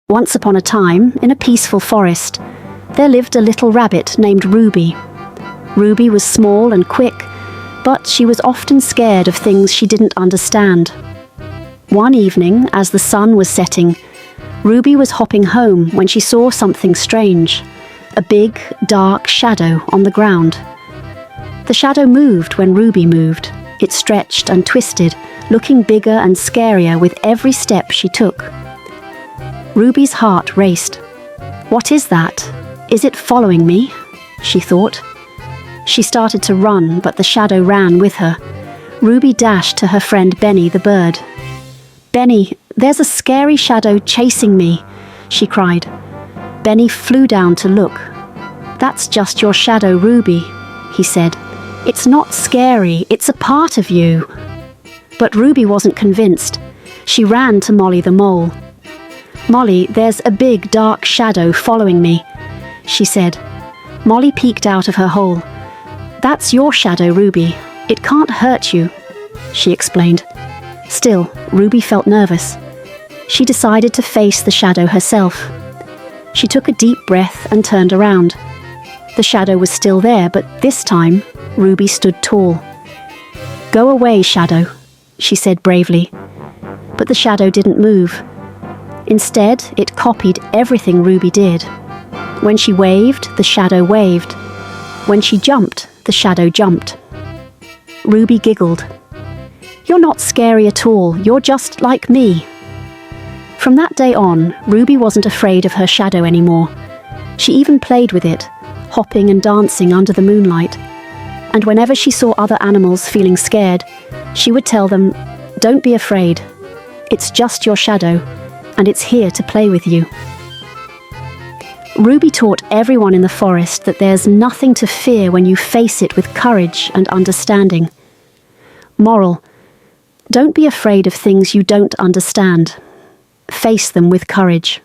Once upon a time, in a peaceful forest, there lived a little rabbit named Ruby. Ruby was small and quick, but she was often scared of things she didn't understand. One evening, as the sun was setting, Ruby was hopping home when she saw something strange, a big, dark shadow on the ground. The shadow moved when Ruby moved. It stretched and twisted, looking bigger and scarier with every step she took. Ruby's heart raced. "What is that? Is it following me?" she thought. She started to run, but the shadow ran with her. Ruby dashed to her friend Benny the bird. "Benny, there's a scary shadow chasing me," she cried. Benny flew down to look. "That's just your shadow, Ruby," he said. "It's not scary, it's a part of you." But Ruby wasn't convinced. She ran to Molly the mole. "Molly, there's a big dark shadow following me," she said. Molly peeked out of her hole. "That's your shadow, Ruby. It can't hurt you," she explained. Still, Ruby felt nervous. She decided to face the shadow herself. She took a deep breath and turned around. The shadow was still there, but this time, Ruby stood tall. "Go away, shadow," she said bravely. But the shadow didn't move. Instead, it copied everything Ruby did. When she waved, the shadow waved. When she jumped, the shadow jumped. Ruby giggled. "You're not scary at all, you're just like me." From that day on, Ruby wasn't afraid of her shadow anymore. She even played with it, hopping and dancing under the moonlight. And whenever she saw other animals feeling scared, she would tell them, "Don't be afraid. It's just your shadow, and it's here to play with you." Ruby taught everyone in the forest that there's nothing to fear when you face it with courage and understanding. Moral: don't be afraid of things you don't understand. Face them with courage.